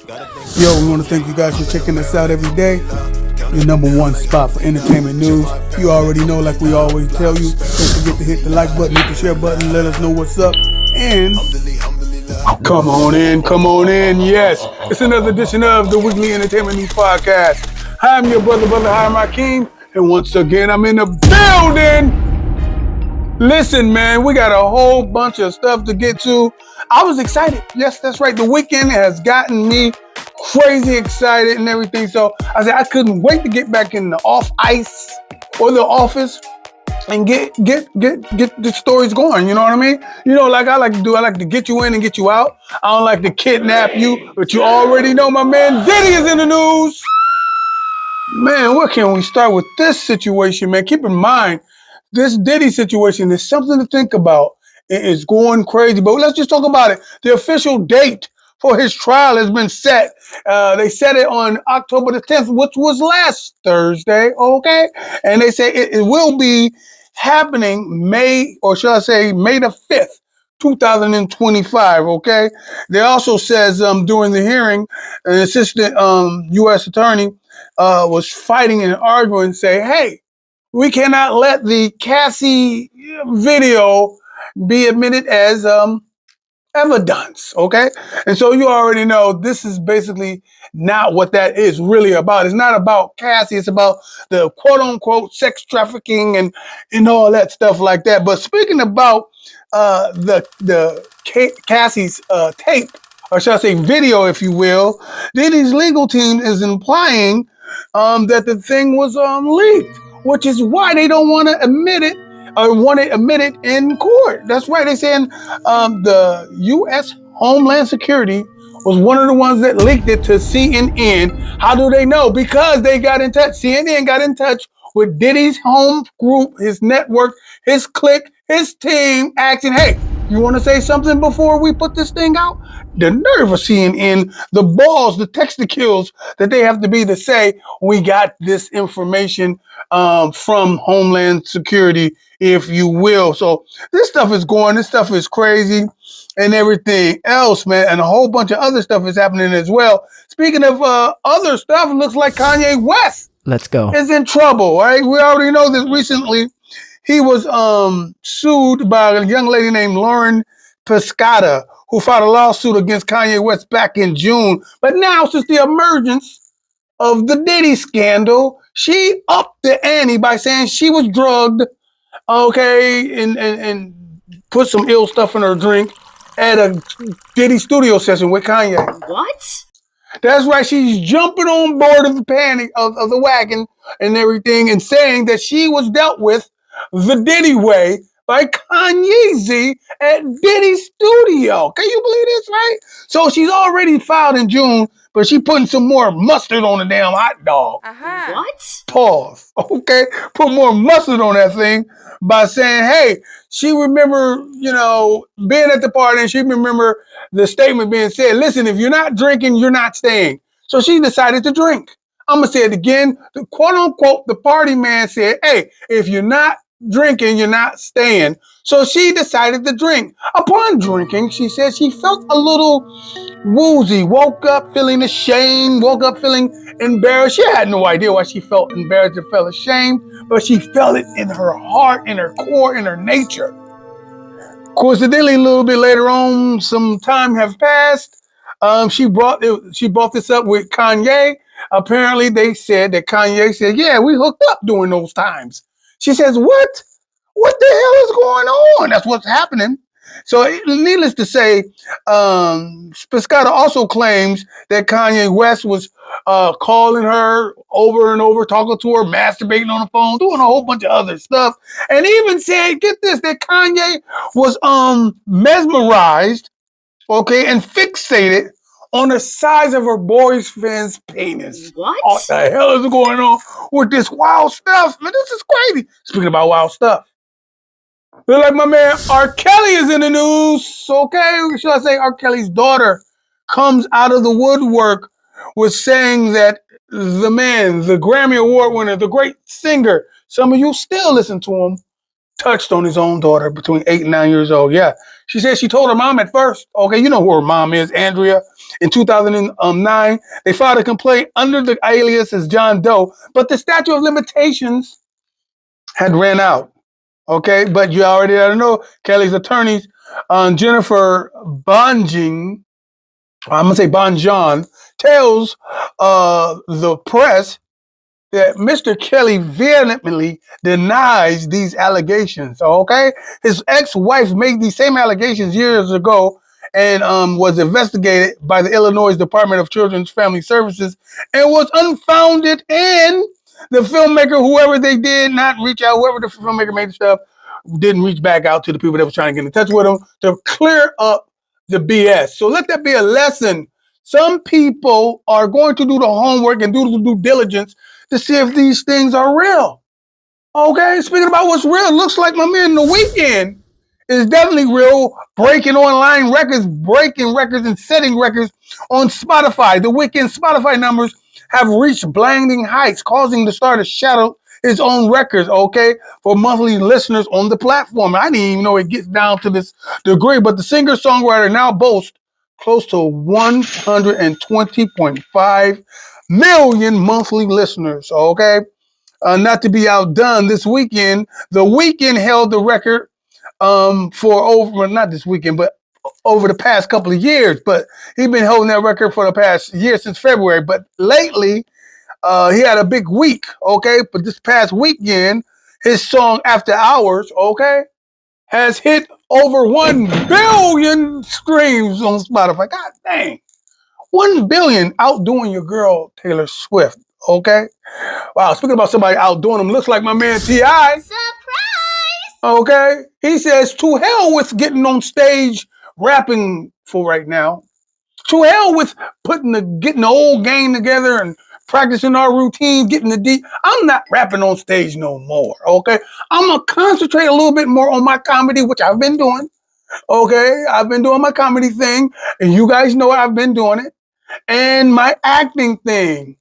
Yo, we want to thank you guys for checking us out every day. Your number one spot for entertainment news. You already know, like we always tell you, don't forget to hit the like button, hit the share button, let us know what's up. And come on in, come on in. Yes, it's another edition of the Weekly Entertainment News Podcast. Hi, I'm your brother Hi, Akeem. And once again, I'm in the building. Listen, man, we got a whole bunch of stuff to get to. I was excited. Yes, that's right. The weekend has gotten me crazy excited and everything. So I said I couldn't wait to get back in the off ice or the office and get the stories going. You know what I mean? You know, like I like to do. I like to get you in and get you out. I don't like to kidnap you, but you already know my man Diddy is in the news. Man, where can we start with this situation, man? Keep in mind, this Diddy situation is something to think about. It is going crazy, but let's just talk about it. The official date for his trial has been set. They set it on October the 10th, which was last Thursday, okay? And they say it will be happening May, or should I say May the 5th, 2025, okay? They also says during the hearing, an assistant U.S. attorney was fighting and arguing, say, hey, we cannot let the Cassie video be admitted as evidence, okay? And so you already know this is basically not what that is really about. It's not about Cassie. It's about the quote-unquote sex trafficking and all that stuff like that. But speaking about Cassie's tape, or should I say video, if you will, Diddy's legal team is implying that the thing was leaked, which is why they don't want to admit it or want to admit it in court. That's right. They're saying the U.S. Homeland Security was one of the ones that leaked it to CNN. How do they know? Because they got in touch. CNN got in touch with Diddy's home group, his network, his clique, his team, asking, hey, you want to say something before we put this thing out? The nerve of CNN, the balls, the texticles that they have to be to say, we got this information from Homeland Security, if you will. So this stuff is crazy and everything else, man. And a whole bunch of other stuff is happening as well. Speaking of other stuff, it looks like Kanye West Let's go. is in trouble, right? We already know this recently. He was sued by a young lady named Lauren Pescata, who filed a lawsuit against Kanye West back in June. But now, since the emergence of the Diddy scandal, she upped the ante by saying she was drugged, okay, and put some ill stuff in her drink at a Diddy studio session with Kanye. What? That's right. She's jumping on board of the panic of the wagon and everything, and saying that she was dealt with the Diddy way by Kanye Z at Diddy Studio. Can you believe this, right? So she's already filed in June, but she putting some more mustard on the damn hot dog. What? Pause. Okay? Put more mustard on that thing by saying, hey, she remember, being at the party, and she remember the statement being said, listen, if you're not drinking, you're not staying. So she decided to drink. I'm going to say it again. The quote unquote, the party man said, hey, if you're not drinking, you're not staying. So she decided to drink. Upon drinking, she said she felt a little woozy, woke up feeling ashamed, woke up feeling embarrassed. She had no idea why she felt embarrassed or felt ashamed, but she felt it in her heart, in her core, in her nature. Coincidentally, a little bit later on, some time have passed. She brought this up with Kanye. Apparently, they said that Kanye said, yeah, we hooked up during those times. She says, what? What the hell is going on? That's what's happening. So, needless to say, Piscata also claims that Kanye West was calling her over and over, talking to her, masturbating on the phone, doing a whole bunch of other stuff, and even said, get this, that Kanye was mesmerized, okay, and fixated on the size of her boyfriend's penis. What? What the hell is going on with this wild stuff? Man, this is crazy. Speaking about wild stuff. Look like my man R. Kelly is in the news, okay? Should I say R. Kelly's daughter comes out of the woodwork with saying that the man, the Grammy Award winner, the great singer, some of you still listen to him, touched on his own daughter between 8 and 9 years old. Yeah. She said she told her mom at first, okay, you know who her mom is, Andrea. In 2009, they filed a complaint under the alias as John Doe, but the statute of limitations had ran out. Okay, but you already know Kelly's attorneys, Jennifer Bonjing, I'm gonna say Bonjon, tells the press that Mr. Kelly vehemently denies these allegations. Okay, his ex-wife made these same allegations years ago and was investigated by the Illinois Department of Children's Family Services and was unfounded. And the filmmaker, whoever they did not reach out, whoever the filmmaker made the stuff, didn't reach back out to the people that were trying to get in touch with him to clear up the BS. So let that be a lesson. Some people are going to do the homework and do the due diligence to see if these things are real. Okay, speaking about what's real, it looks like my man The Weeknd is definitely real, breaking online records, breaking records and setting records on Spotify. The Weeknd Spotify numbers have reached blinding heights, causing the star to shadow his own records, okay, for monthly listeners on the platform. I didn't even know it gets down to this degree, but the singer-songwriter now boasts close to 120.5 million monthly listeners, okay? Not to be outdone, this weekend, The Weeknd held the record for over, not this weekend, but over the past couple of years. But he's been holding that record for the past year since February. But lately, he had a big week, okay? But this past weekend, his song After Hours, okay, has hit over 1 billion streams on Spotify. God dang. 1 billion, outdoing your girl, Taylor Swift, okay? Wow, speaking about somebody outdoing him, looks like my man T.I. Surprise! Okay? He says, to hell with getting on stage rapping for right now. To hell with getting the old gang together and practicing our routine, getting the deep. I'm not rapping on stage no more, okay? I'm going to concentrate a little bit more on my comedy, which I've been doing, okay? I've been doing my comedy thing, and you guys know I've been doing it. And my acting thing,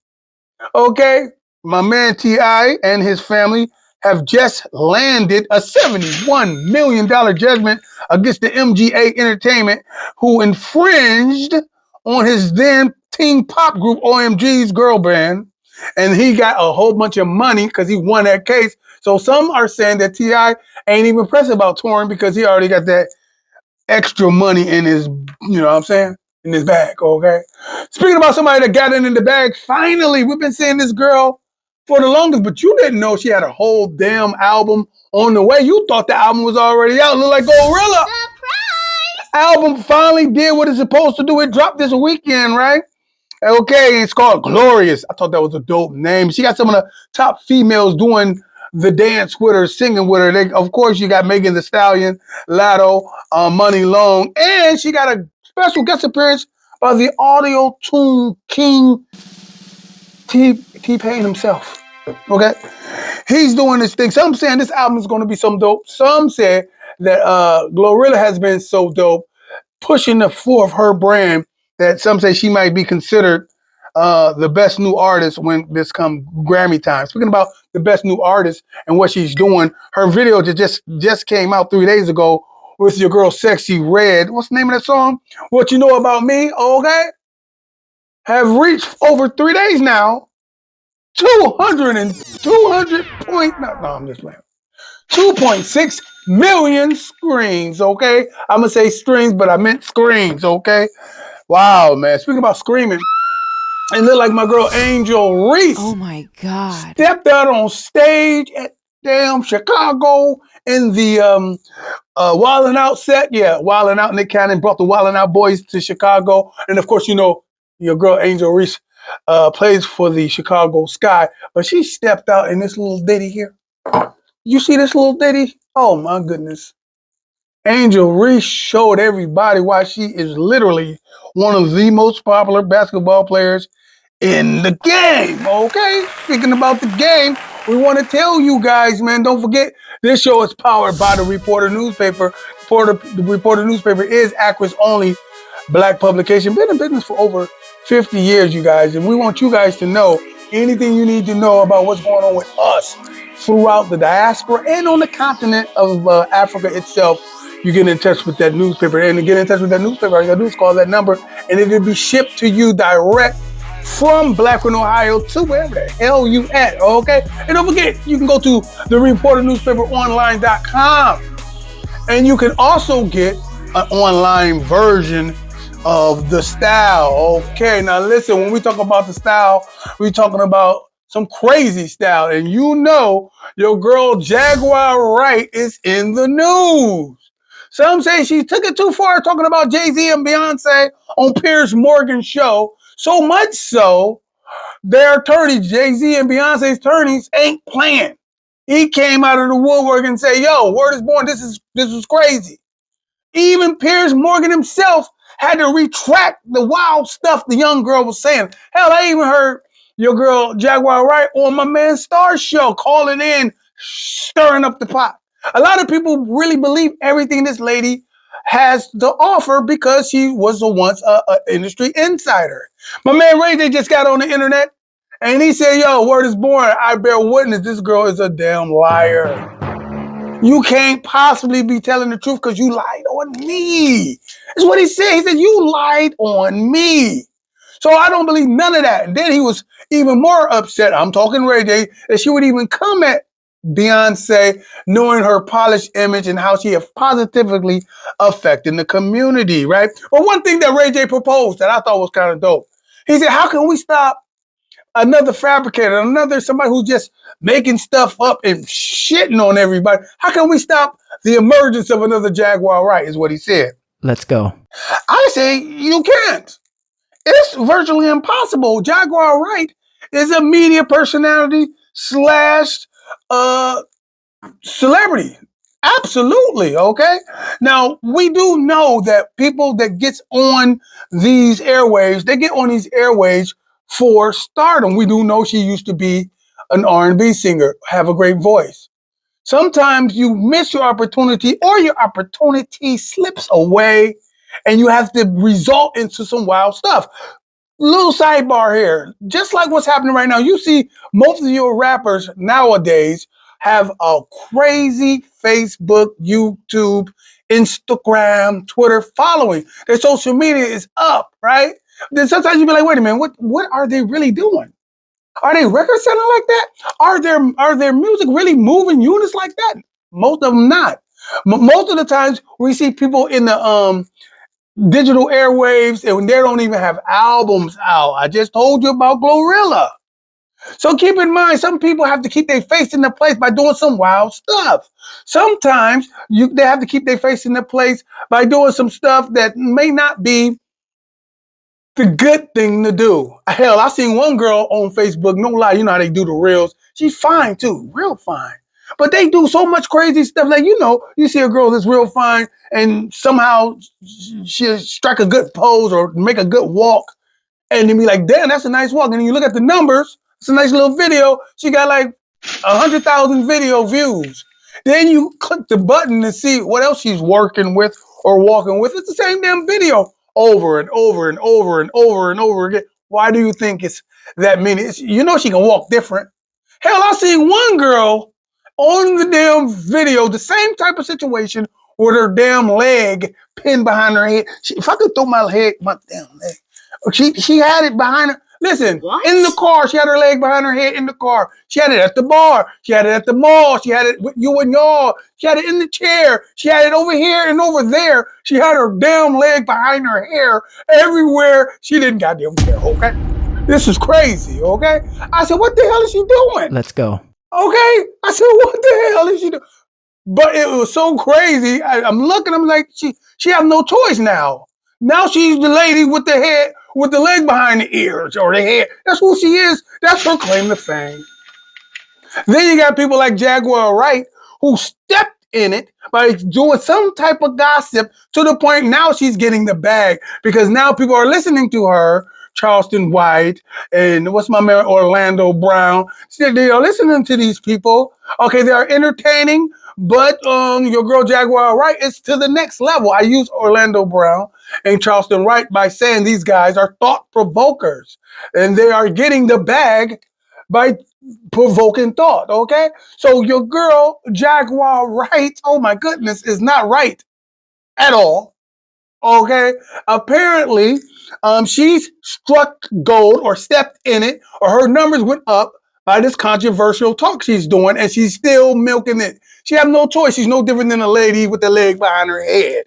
okay? My man T.I. and his family have just landed a $71 million judgment against the MGA Entertainment, who infringed on his then teen pop group OMG's girl band. And he got a whole bunch of money because he won that case. So some are saying that T.I. ain't even pressed about touring because he already got that extra money in his, you know what I'm saying, in his bag, okay? Speaking about somebody that got it in the bag, finally, we've been seeing this girl for the longest, but you didn't know she had a whole damn album on the way. You thought the album was already out. Look like Gorilla. Surprise! Album finally did what it's supposed to do. It dropped this weekend, right? Okay, it's called Glorious. I thought that was a dope name. She got some of the top females doing the dance with her, singing with her. Of course, you got Megan Thee Stallion, Latto, Money Long, and she got a special guest appearance by the audio tune king T-Pain himself. Okay, he's doing this thing. Some saying this album is going to be some dope. Some say that Glorilla has been so dope, pushing the floor of her brand, that some say she might be considered the best new artist when this come Grammy time. Speaking about the best new artist and what she's doing, her video just came out 3 days ago with your girl Sexy Red. What's the name of that song? What You Know About Me, okay? Have reached over 3 days now 200 point, no, I'm just playing. 2.6 million screens, okay? I'm going to say streams, but I meant screens, okay? Wow, man. Speaking about screaming, it looked like my girl Angel Reese. Oh my God. Stepped out on stage at damn Chicago in the Wildin' Out set. Yeah, Wildin' Out. Nick Cannon brought the Wildin' Out boys to Chicago. And of course, you know, your girl Angel Reese plays for the Chicago Sky. But she stepped out in this little ditty here. You see this little ditty? Oh my goodness. Angel Reese showed everybody why she is literally one of the most popular basketball players in the game, okay? Speaking about the game, we want to tell you guys, man, don't forget, this show is powered by the Reporter newspaper. The Reporter newspaper is Akron's only black publication. Been in business for over 50 years, you guys, and we want you guys to know anything you need to know about what's going on with us throughout the diaspora and on the continent of Africa itself. you get in touch with that newspaper. And to get in touch with that newspaper, all you gotta do is call that number, and it'll be shipped to you direct from Blackburn, Ohio to wherever the hell you at, okay? And don't forget, you can go to thereporternewspaperonline.com, and you can also get an online version of the style. Okay, now listen, when we talk about the style, we're talking about some crazy style. And you know your girl Jaguar Wright is in the news. Some say she took it too far talking about Jay-Z and Beyonce on Piers Morgan's show. So much so, their attorneys, Jay-Z and Beyonce's attorneys, ain't playing. He came out of the woodwork and said, yo, word is born, this is crazy. Even Piers Morgan himself had to retract the wild stuff the young girl was saying. Hell, I even heard your girl Jaguar Wright on my man Star's show, calling in, stirring up the pot. A lot of people really believe everything this lady has to offer because she was once an industry insider. My man Ray J just got on the internet and he said, yo, word is born, I bear witness, this girl is a damn liar. You can't possibly be telling the truth because you lied on me. That's what he said. He said, you lied on me. So I don't believe none of that. And then he was even more upset. I'm talking Ray J, that she would even come at Beyonce, knowing her polished image and how she is positively affecting the community, right? But one thing that Ray J proposed that I thought was kind of dope. He said, how can we stop another fabricator, somebody who's just making stuff up and shitting on everybody? How can we stop the emergence of another Jaguar Wright, is what he said. Let's go. I say you can't. It's virtually impossible. Jaguar Wright is a media personality slash celebrity. Absolutely, okay? Now, we do know that people that gets on these airwaves, they get on these airwaves for stardom. We do know she used to be an R&B singer, have a great voice. Sometimes you miss your opportunity or your opportunity slips away and you have to result into some wild stuff. Little sidebar here, just like what's happening right now, you see most of your rappers nowadays have a crazy Facebook, YouTube, Instagram, Twitter following. Their social media is up, right? Then sometimes you be like, wait a minute, what are they really doing? Are they record selling like that? Are their music really moving units like that? Most of them not. Most of the times we see people in the digital airwaves and they don't even have albums out. I just told you about Glorilla. So keep in mind, some people have to keep their face in the place by doing some wild stuff. Sometimes they have to keep their face in the place by doing some stuff that may not be the good thing to do. Hell, I seen one girl on Facebook, no lie, you know how they do the reels. She's fine too, real fine. But they do so much crazy stuff. Like, you see a girl that's real fine and somehow she'll strike a good pose or make a good walk. And then be like, damn, that's a nice walk. And then you look at the numbers, it's a nice little video. She got like 100,000 video views. Then you click the button to see what else she's working with or walking with. It's the same damn video over and over and over and over and over again. Why do you think it's that many? She can walk different. Hell, I seen one girl on the damn video, the same type of situation with her damn leg pinned behind her head. If I could throw my damn leg. She had it behind her. Listen, what? In the car, she had her leg behind her head in the car. She had it at the bar. She had it at the mall. She had it with you and y'all. She had it in the chair. She had it over here and over there. She had her damn leg behind her hair everywhere. She didn't goddamn care, okay? This is crazy, okay? I said, what the hell is she doing? Let's go. Okay? I said, what the hell is she doing? But it was so crazy. I'm looking, I'm like, she have no choice now. Now she's the lady with the head, with the leg behind the ears or the head. That's who she is. That's her claim to fame. Then you got people like Jaguar Wright who stepped in it by doing some type of gossip to the point now she's getting the bag because now people are listening to her, Charleston White, and what's my man, Orlando Brown. They are listening to these people. Okay, they are entertaining, but your girl Jaguar Wright is to the next level. I use Orlando Brown and Charleston White by saying these guys are thought provokers and they are getting the bag by provoking thought, okay? So your girl Jaguar Wright, oh my goodness, is not right. at all. Okay, apparently, she's struck gold or stepped in it, or her numbers went up by this controversial talk she's doing, and she's still milking it. She have no choice. She's no different than a lady with the leg behind her head.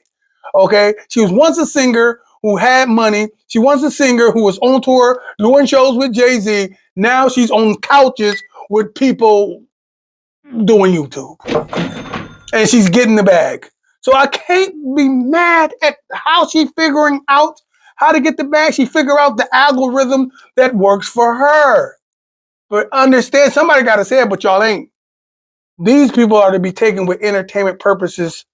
Okay, she was once a singer who had money. She was a singer who was on tour doing shows with Jay-Z. Now she's on couches with people doing YouTube, and she's getting the bag. So I can't be mad at how she's figuring out how to get the bag. She figure out the algorithm that works for her. But understand, somebody got to say it, but y'all ain't. These people are to be taken with entertainment purposes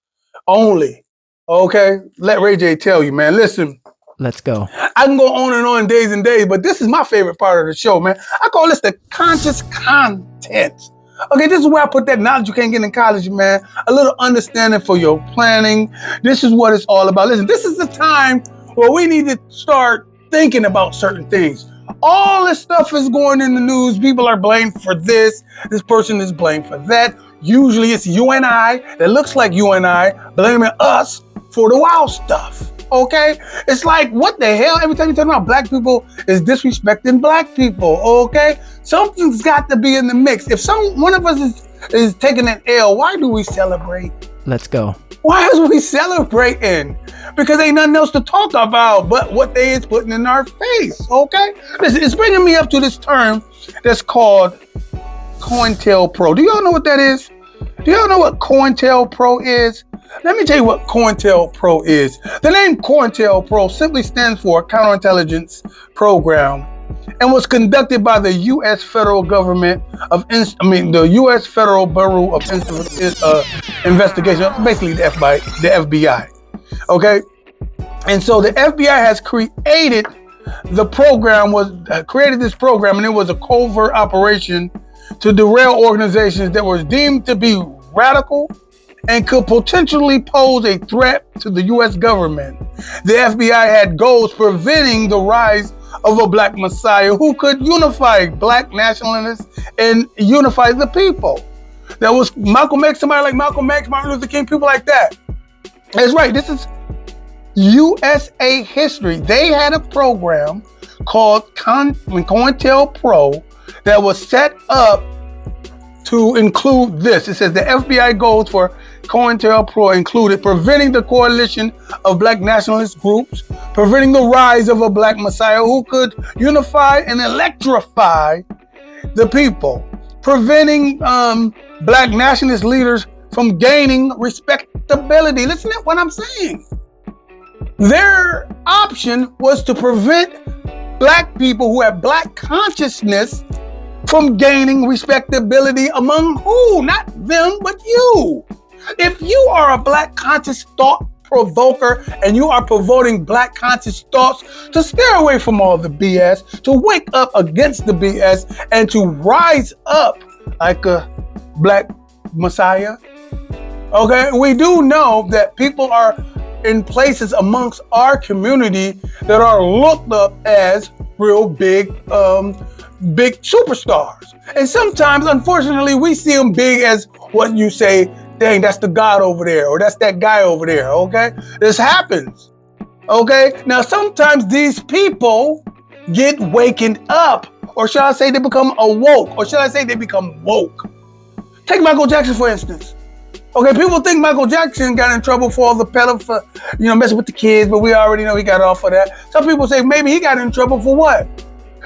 only. Okay? Let Ray J tell you, man. Listen. Let's go. I can go on and on days and days, but this is my favorite part of the show, man. I call this the conscious content. Okay, this is where I put that knowledge you can't get in college, man. A little understanding for your planning. This is what it's all about. Listen, this is the time where we need to start thinking about certain things. All this stuff is going in the news. People are blamed for this. This person is blamed for that. Usually it's you and I, that looks like you and I, blaming us for the wild stuff. Okay? It's like, what the hell? Every time you talk about black people is disrespecting black people. Okay? Something's got to be in the mix. If one of us is taking an L, why do we celebrate? Let's go. Why is we celebrating? Because ain't nothing else to talk about but what they is putting in our face. Okay? Listen, it's bringing me up to this term that's called COINTELPRO. Do y'all know what that is? Do y'all know what COINTELPRO is? Let me tell you what COINTELPRO is. The name COINTELPRO simply stands for Counterintelligence Program and was conducted by the U.S. federal government the U.S. Federal Bureau of Investigation, basically the FBI. Okay? And so the FBI has created this program, and it was a covert operation to derail organizations that was deemed to be radical and could potentially pose a threat to the U.S. government. The FBI had goals preventing the rise of a black messiah who could unify black nationalists and unify the people. That was Malcolm X, somebody like Malcolm X, Martin Luther King, people like that. That's right, this is USA history. They had a program called COINTELPRO that was set up to include this. It says the FBI goals for COINTELPRO included preventing the coalition of black nationalist groups, preventing the rise of a black messiah who could unify and electrify the people, preventing black nationalist leaders from gaining respectability. Listen to what I'm saying. Their option was to prevent black people who have black consciousness from gaining respectability among who? Not them, but you. If you are a black conscious thought provoker and you are provoking black conscious thoughts to stay away from all the BS, to wake up against the BS and to rise up like a black messiah. Okay, we do know that people are in places amongst our community that are looked up as real big superstars. And sometimes, unfortunately, we see them big as what you say, dang, that's the God over there, or that's that guy over there, okay? This happens, okay? Now, sometimes these people get wakened up, or shall I say they become awoke, or shall I say they become woke. Take Michael Jackson, for instance. Okay, people think Michael Jackson got in trouble for all the messing with the kids, but we already know he got off of that. Some people say maybe he got in trouble for what?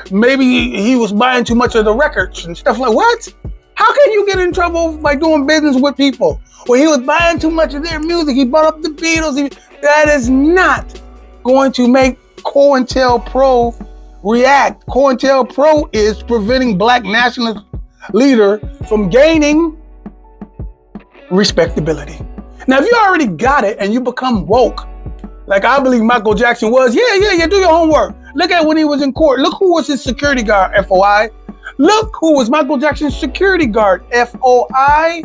Maybe he was buying too much of the records and stuff like what? How can you get in trouble by doing business with people? Well, he was buying too much of their music. He bought up the Beatles. That is not going to make COINTELPRO react. COINTELPRO is preventing black nationalist leader from gaining respectability. Now, if you already got it and you become woke, like I believe Michael Jackson was, yeah, do your homework. Look at when he was in court. Look who was his security guard, FOI. Look who was Michael Jackson's security guard, FOI.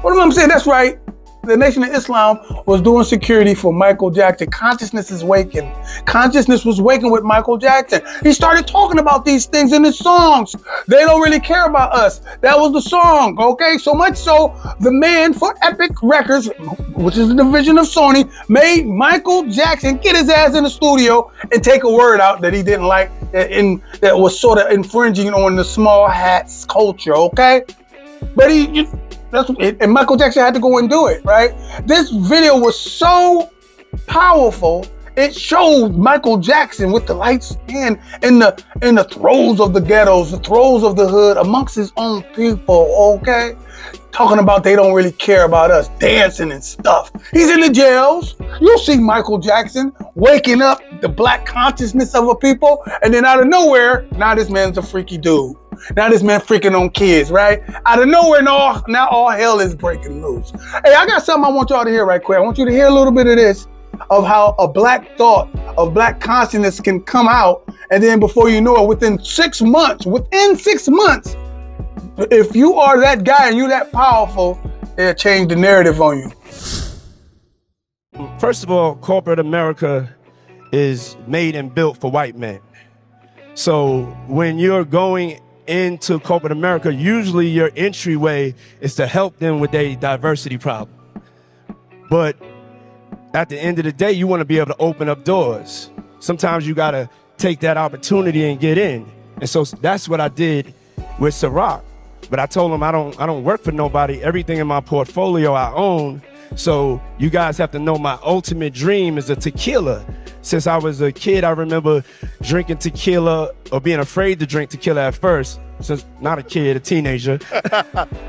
What am I saying? That's right. the Nation of Islam was doing security for Michael Jackson. Consciousness is waking. Consciousness was waking with Michael Jackson. He started talking about these things in his songs. They don't really care about us. That was the song, okay? So much so, the man for Epic Records, which is a division of Sony, made Michael Jackson get his ass in the studio and take a word out that he didn't like, that was sort of infringing on the small hats culture, okay? But and Michael Jackson had to go and do it, right? This video was so powerful. It showed Michael Jackson with the lights in the throes of the ghettos, the throes of the hood, amongst his own people, okay? Talking about they don't really care about us, dancing and stuff. He's in the jails. You'll see Michael Jackson waking up the black consciousness of a people, and then out of nowhere, now this man's a freaky dude. Now this man freaking on kids, right? Out of nowhere, now all hell is breaking loose. Hey, I got something I want y'all to hear right quick. I want you to hear a little bit of this, of how a black thought, of black consciousness can come out, and then before you know it, within 6 months, if you are that guy and you're that powerful, they'll change the narrative on you. First of all, corporate America is made and built for white men. So when you're going into corporate America, usually your entryway is to help them with their diversity problem. But at the end of the day, you want to be able to open up doors. Sometimes you got to take that opportunity and get in. And so that's what I did with Ciroc. But I told him I don't work for nobody. Everything in my portfolio I own. So you guys have to know my ultimate dream is a tequila. Since I was a kid, I remember drinking tequila or being afraid to drink tequila at first. Since not a kid, a teenager.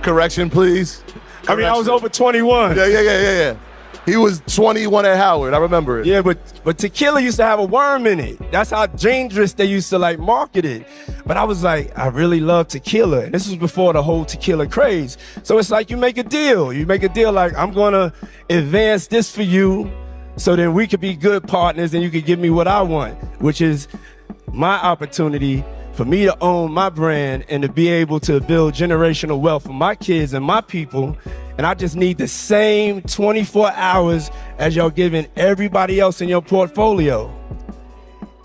Correction, please. I mean, I was over 21. Yeah. He was 21 at Howard. I remember it. Yeah, but tequila used to have a worm in it. That's how dangerous they used to like market it. But I was like, I really love tequila. And this was before the whole tequila craze. So it's like you make a deal. You make a deal like, I'm gonna advance this for you so then we could be good partners and you could give me what I want, which is my opportunity for me to own my brand and to be able to build generational wealth for my kids and my people. And I just need the same 24 hours as y'all giving everybody else in your portfolio.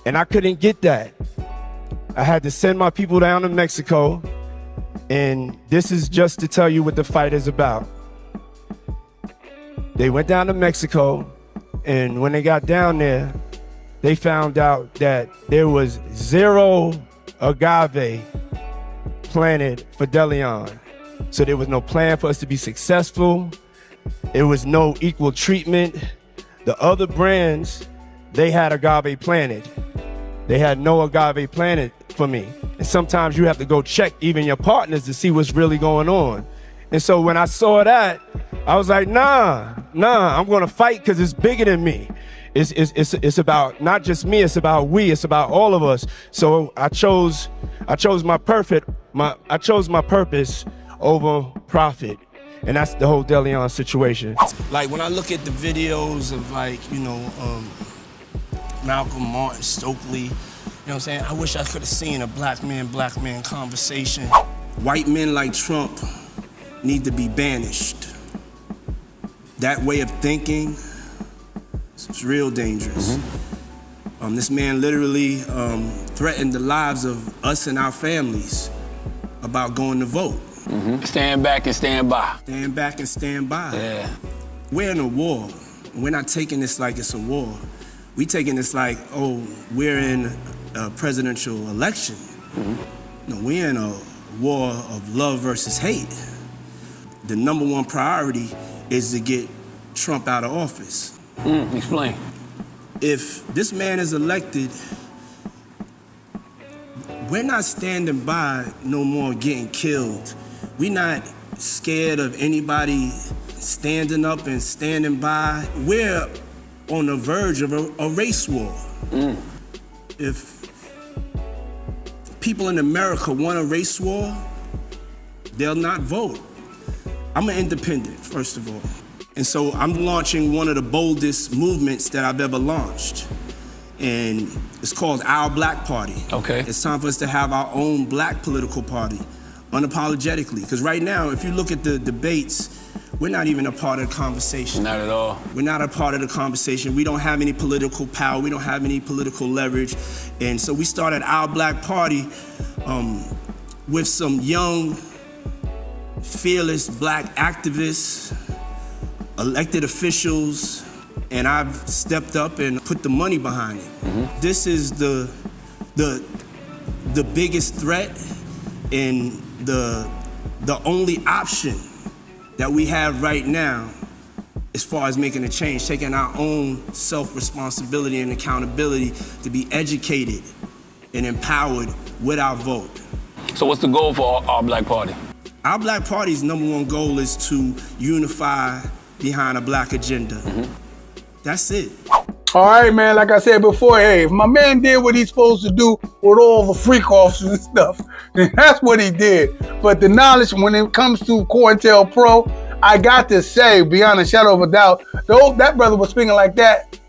And I couldn't get that. I had to send my people down to Mexico. And this is just to tell you what the fight is about. They went down to Mexico, and when they got down there, they found out that there was 0 agave planted for Deleon. So there was no plan for us to be successful. There was no equal treatment. The other brands, they had agave planted. They had no agave planted for me. And sometimes you have to go check even your partners to see what's really going on. And so when I saw that, I was like, nah, I'm gonna fight because it's bigger than me. It's about not just me, it's about we, it's about all of us. So I chose my purpose over profit. And that's the whole Deleon situation. Like when I look at the videos of Malcolm, Martin, Stokely, you know what I'm saying? I wish I could have seen a black man conversation. White men like Trump need to be banished. That way of thinking is real dangerous. Mm-hmm. This man literally threatened the lives of us and our families about going to vote. Mm-hmm. Stand back and stand by. Stand back and stand by. Yeah. We're in a war. We're not taking this like it's a war. We taking this like, oh, we're in a presidential election. Mm-hmm. No, we're in a war of love versus hate. The number one priority is to get Trump out of office. Explain. If this man is elected, we're not standing by no more getting killed. We're not scared of anybody standing up and standing by. We're on the verge of a race war. If people in America want a race war, they'll not vote. I'm an independent, first of all. And so I'm launching one of the boldest movements that I've ever launched. And it's called Our Black Party. Okay. It's time for us to have our own black political party, unapologetically. Because right now, if you look at the debates we're not even a part of the conversation. Not at all. We're not a part of the conversation. We don't have any political power. We don't have any political leverage. And so we started Our Black Party with some young, fearless black activists, elected officials, and I've stepped up and put the money behind it. This is the biggest threat and the only option that we have right now as far as making a change, taking our own self-responsibility and accountability to be educated and empowered with our vote. So what's the goal for our Black Party? Our Black Party's #1 goal is to unify behind a black agenda. That's it. All right, man, like I said before, hey, if my man did what he's supposed to do with all the freak offs and stuff, then that's what he did. But the knowledge when it comes to COINTELPRO, I got to say, beyond a shadow of a doubt, that brother was speaking like that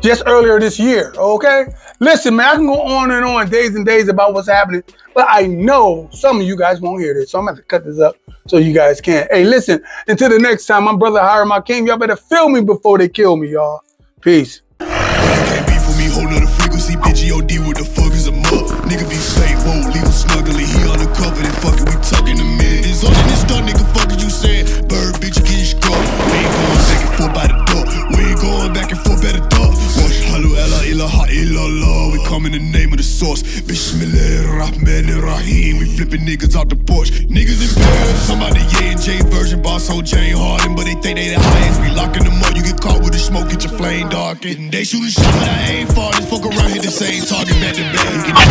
just earlier this year, okay? Listen, man, I can go on and on days and days about what's happening, but I know some of you guys won't hear this, so I'm going to have to cut this up so you guys can. Hey, listen, until the next time, my brother Hiram Hakeem, y'all better feel me before they kill me, y'all. Peace. Can't be for me, whole nother frequency, bitch, EOD, what the fuck is a mug? Nigga be fake, won't leave him snuggly, he undercover, then fucking we talking a minute. It's on in this door, nigga, fuck is you saying? Bird, bitch, you getting struck. We ain't going back and forth by the door, we ain't going back and forth by the door. Wash, halu, ella, ilaha, illallah, we come in the name of the source. Bismillahirrahmanirrahim, we flipping niggas out the porch. Niggas in Paris, somebody J version, boss, whole Jane Harden, but they think they the highest. We locking them up, you get caught with the smoke, get your flame darkened. They shoot a shot, but I ain't far, just fuck around, hit the same target back to back.